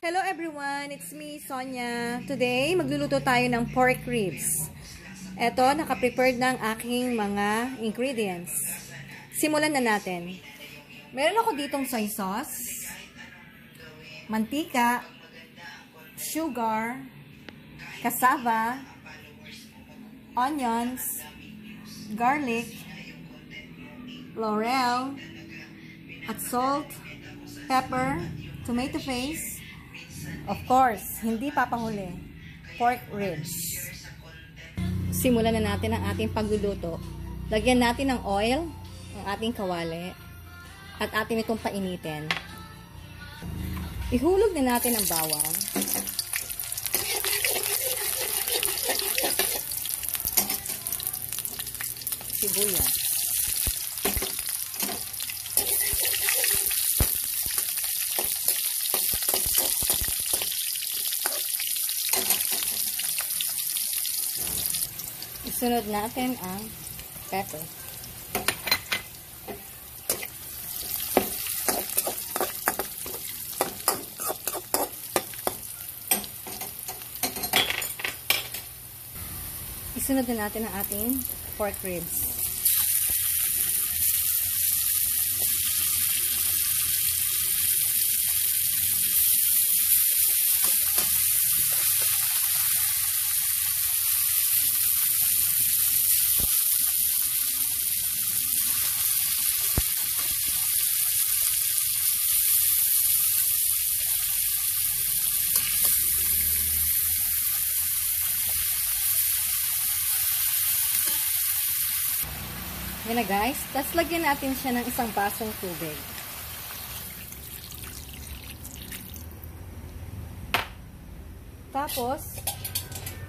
Hello everyone, it's me, Sonia. Today, magluluto tayo ng pork ribs. Eto, naka-prepared ng aking mga ingredients. Simulan na natin. Meron ako ditong soy sauce, mantika, sugar, cassava, onions, garlic, laurel, at salt, pepper, tomato paste, of course, hindi papahuli, pork ribs. Simulan na natin ang ating pagluluto. Lagyan natin ng oil, ang ating kawali, at atin itong painitin. Ihulog na natin ang bawang. Sibuyas. Isunod natin ang pepper. Isunod na natin ang ating pork ribs. Yan na guys. Tapos lagyan natin siya ng isang basong tubig. Tapos,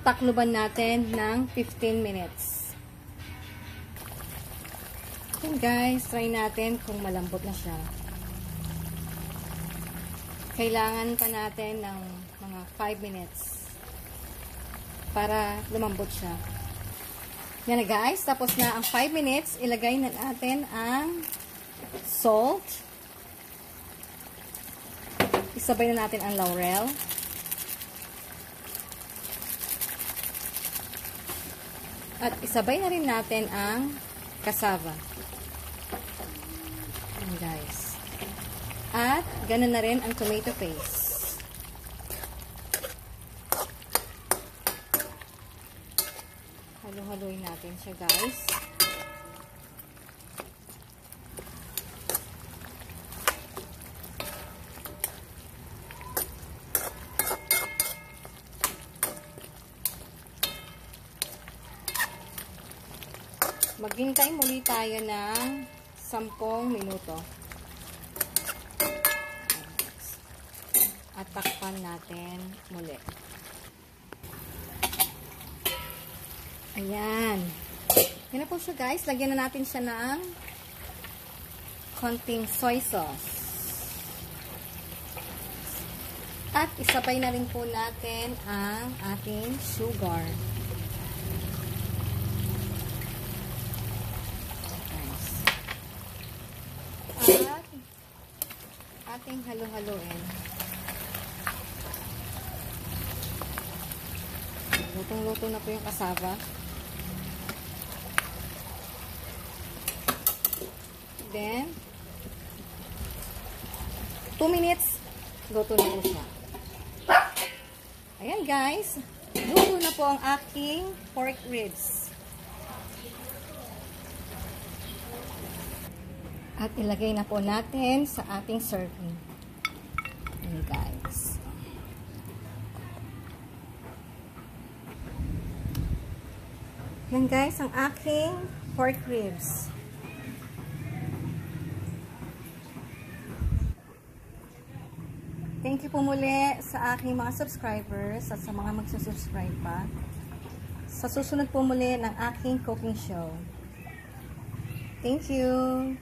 takluban natin ng 15 minutes. Yan guys. Try natin kung malambot na siya. Kailangan pa natin ng mga 5 minutes para lumambot siya. Yan na guys, tapos na ang 5 minutes, ilagay na natin ang salt. Isabay na natin ang laurel. At isabay na rin natin ang cassava. Yan guys. At ganun na rin ang tomato paste. Halo-haloy natin siya guys. Maghintay muli tayo ng 10 minuto. At takpan natin muli. Ayan. Yan na po siya guys. Lagyan na natin siya ng konting soy sauce. At isabay na rin po natin ang ating sugar. At ating halo-haloin. Lutong-luto na po yung cassava. Then, 2 minutes, luto na po siya. Ayan guys, luto na po ang aking pork ribs. At ilagay na po natin sa ating serving. Ayan guys. Yan guys, ang aking pork ribs. Thank you po muli sa aking mga subscribers at sa mga magsusubscribe pa. Sa susunod po muli ng aking cooking show. Thank you!